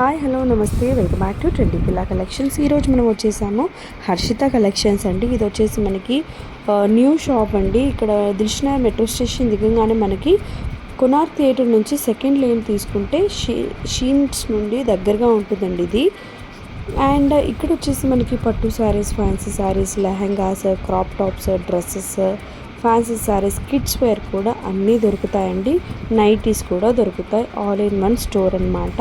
Hi hello నమస్తే welcome back to trendy పిల్లా collections. ఈరోజు మనం వచ్చేసాము హర్షిత కలెక్షన్స్ అండి. ఇది వచ్చేసి మనకి న్యూ షాప్ అండి. ఇక్కడ దిల్షుఖ్నగర్ మెట్రో స్టేషన్ దిగంగానే మనకి కొనార్క్ థియేటర్ నుంచి సెకండ్ లేన్ తీసుకుంటే షీన్స్ నుండి దగ్గరగా ఉంటుందండి ఇది. అండ్ ఇక్కడ వచ్చేసి మనకి పట్టు saris, fancy saris, lehengas, crop tops, dresses, fancy saris, kids wear కూడా అన్నీ దొరుకుతాయండి. నైటీస్ కూడా దొరుకుతాయి. ఆల్ ఇన్ వన్ స్టోర్ అనమాట.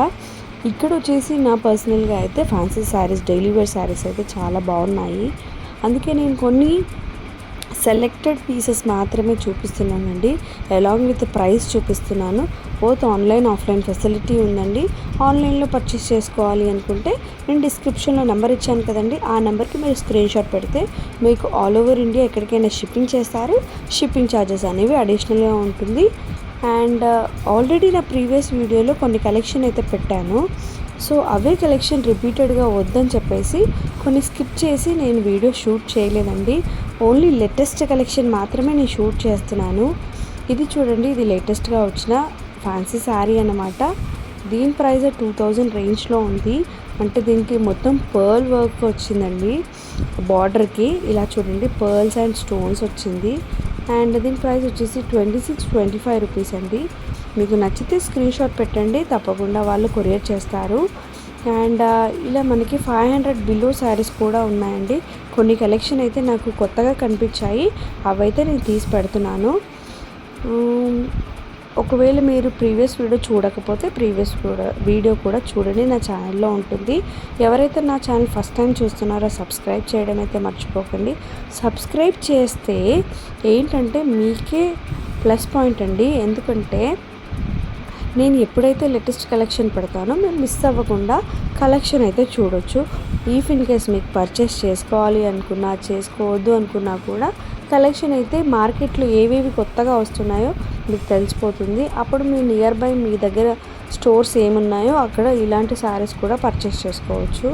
ఇక్కడ వచ్చేసి నా పర్సనల్గా అయితే fancy saris, daily wear saris అయితే చాలా బాగున్నాయి. అందుకే నేను కొన్ని సెలెక్టెడ్ పీసెస్ మాత్రమే చూపిస్తున్నానండి. అలాంగ్ విత్ ప్రైస్ చూపిస్తున్నాను. బోత్ ఆన్లైన్ ఆఫ్లైన్ ఫెసిలిటీ ఉందండి. ఆన్లైన్లో పర్చేస్ చేసుకోవాలి అనుకుంటే నేను డిస్క్రిప్షన్లో నెంబర్ ఇచ్చాను కదండి, ఆ నెంబర్కి మీరు స్క్రీన్ షాట్ పెడితే మీకు ఆల్ ఓవర్ ఇండియా ఎక్కడికైనా షిప్పింగ్ చేస్తారు. షిప్పింగ్ ఛార్జెస్ అనేవి అడిషనల్గా ఉంటుంది. అండ్ ఆల్రెడీ నా ప్రీవియస్ వీడియోలో కొన్ని కలెక్షన్ అయితే పెట్టాను. సో అవే కలెక్షన్ రిపీటెడ్గా వద్దని చెప్పేసి కొన్ని స్కిప్ చేసి నేను వీడియో షూట్ చేయలేదండి. ఓన్లీ లేటెస్ట్ కలెక్షన్ మాత్రమే నేను షూట్ చేస్తున్నాను. ఇది చూడండి, ఇది లేటెస్ట్గా వచ్చిన ఫ్యాన్సీ శారీ అన్నమాట. దీని ప్రైస్ 2000 రేంజ్లో ఉంది. అంటే దీనికి మొత్తం పర్ల్ వర్క్ వచ్చిందండి. బార్డర్కి ఇలా చూడండి, పర్ల్స్ అండ్ స్టోన్స్ వచ్చింది. అండ్ దీని ప్రైస్ వచ్చేసి 26-25 రూపీస్ అండి. మీకు నచ్చితే స్క్రీన్ షాట్ పెట్టండి, తప్పకుండా వాళ్ళు కొరియర్ చేస్తారు. అండ్ ఇలా మనకి 500 బిలో శారీస్ కూడా ఉన్నాయండి. కొన్ని కలెక్షన్ అయితే నాకు కొత్తగా కనిపించాయి, అవైతే నేను తీసి పెడుతున్నాను. ఒకవేళ మీరు ప్రీవియస్ వీడియో చూడకపోతే ప్రీవియస్ వీడియో కూడా చూడండి, నా ఛానల్లో ఉంటుంది. ఎవరైతే నా ఛానల్ ఫస్ట్ టైం చూస్తున్నారో సబ్స్క్రైబ్ చేయడం అయితే మర్చిపోకండి. సబ్స్క్రైబ్ చేస్తే ఏంటంటే మీకే ప్లస్ పాయింట్ అండి. ఎందుకంటే నేను ఎప్పుడైతే లేటెస్ట్ కలెక్షన్ పెడతానో మీరు మిస్ అవ్వకుండా కలెక్షన్ అయితే చూడొచ్చు. ఇన్ కేస్ మీకు పర్చేస్ చేసుకోవాలి అనుకున్నా, చేసుకోవద్దు అనుకున్నా కూడా కలెక్షన్ అయితే మార్కెట్లో ఏవేవి కొత్తగా వస్తున్నాయో మీకు తెలిసిపోతుంది. అప్పుడు మీ నియర్ బై మీ దగ్గర స్టోర్స్ ఏమున్నాయో అక్కడ ఇలాంటి శారీస్ కూడా పర్చేస్ చేసుకోవచ్చు.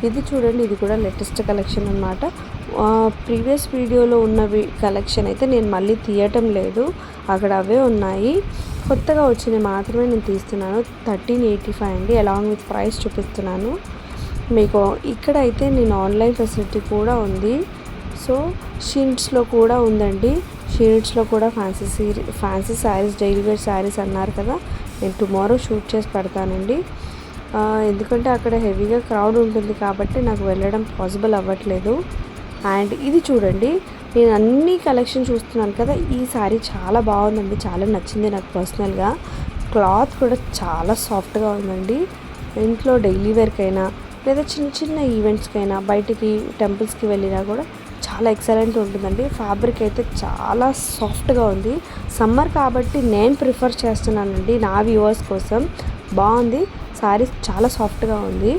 ఇది చూడండి, ఇది కూడా లేటెస్ట్ కలెక్షన్ అనమాట. ప్రీవియస్ వీడియోలో ఉన్న కలెక్షన్ అయితే నేను మళ్ళీ తీయటం లేదు, అక్కడ అవే ఉన్నాయి. కొత్తగా వచ్చినవి మాత్రమే నేను తీస్తున్నాను. 1385 అండి. అలాంగ్ విత్ ప్రైస్ చూపిస్తున్నాను మీకు. ఇక్కడ అయితే నేను ఆన్లైన్ ఫెసిలిటీ కూడా ఉంది. సో షీట్స్లో కూడా ఉందండి. షీట్స్లో కూడా fancy saris, daily wear saris అన్నారు కదా, నేను టుమారో షూట్ చేసి పెడతానండి. ఎందుకంటే అక్కడ హెవీగా క్రౌడ్ ఉంటుంది కాబట్టి నాకు వెళ్ళడం పాసిబుల్ అవ్వట్లేదు. అండ్ ఇది చూడండి, నేను అన్ని కలెక్షన్ చూస్తున్నాను కదా, ఈ శారీ చాలా బాగుందండి, చాలా నచ్చింది నాకు పర్సనల్గా. క్లాత్ కూడా చాలా సాఫ్ట్గా ఉందండి. ఇంట్లో డైలీ వేర్కైనా లేదా చిన్న చిన్న ఈవెంట్స్కైనా, బయటికి టెంపుల్స్కి వెళ్ళినా కూడా చాలా ఎక్సలెంట్ ఉంటుందండి. ఫ్యాబ్రిక్ అయితే చాలా సాఫ్ట్గా ఉంది. సమ్మర్ కాబట్టి నేను ప్రిఫర్ చేస్తున్నానండి నా వ్యూవర్స్ కోసం. బాగుంది శారీ, చాలా సాఫ్ట్గా ఉంది.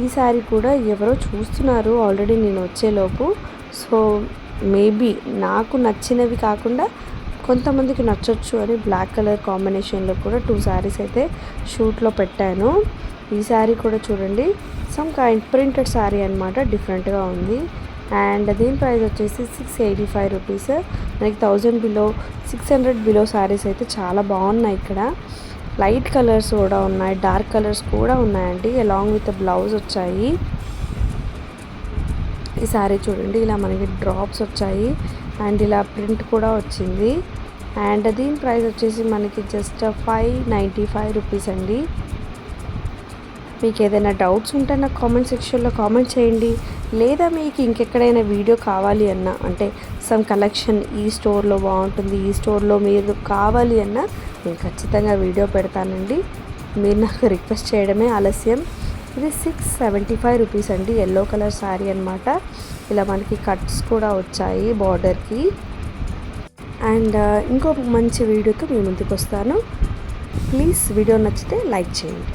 ఈ శారీ కూడా ఎవరో చూస్తున్నారు ఆల్రెడీ నేను వచ్చేలోపు. సో మేబీ నాకు నచ్చినవి కాకుండా కొంతమందికి నచ్చొచ్చు అని బ్లాక్ కలర్ కాంబినేషన్లో కూడా 2 శారీస్ అయితే షూట్లో పెట్టాను. ఈ శారీ కూడా చూడండి, సమ్ కైండ్ ప్రింటెడ్ శారీ అనమాట, డిఫరెంట్గా ఉంది. అండ్ దీని ప్రైస్ వచ్చేసి 685 రూపీస్. మనకి 1000 బిలో, 600 బిలో శారీస్ అయితే చాలా బాగున్నాయి. ఇక్కడ లైట్ కలర్స్ కూడా ఉన్నాయి, డార్క్ కలర్స్ కూడా ఉన్నాయండి. అలాంగ్ విత్ బ్లౌజ్ వచ్చాయి. ఈ శారీ చూడండి, ఇలా మనకి డ్రాప్స్ వచ్చాయి అండ్ ఇలా ప్రింట్ కూడా వచ్చింది. అండ్ దీని ప్రైస్ వచ్చేసి మనకి జస్ట్ 595 రూపీస్ అండి. మీకు ఏదైనా డౌట్స్ ఉంటే నాకు కామెంట్ సెక్షన్లో కామెంట్ చేయండి. లేదా మీకు ఇంకెక్కడైనా వీడియో కావాలి అన్నా, అంటే సమ్ కలెక్షన్ ఈ స్టోర్లో బాగుంటుంది, ఈ స్టోర్లో మీరు కావాలి అన్నా నేను ఖచ్చితంగా వీడియో పెడతానండి. మీరు నాకు రిక్వెస్ట్ చేయడమే ఆలస్యం. ఇది 675 రూపీస్ అండి. ఎల్లో కలర్ శారీ అనమాట. ఇలా మనకి కట్స్ కూడా వచ్చాయి బార్డర్కి. అండ్ ఇంకో మంచి వీడియోతో మీ ముందుకు వస్తాను. ప్లీజ్ వీడియో నచ్చితే లైక్ చేయండి.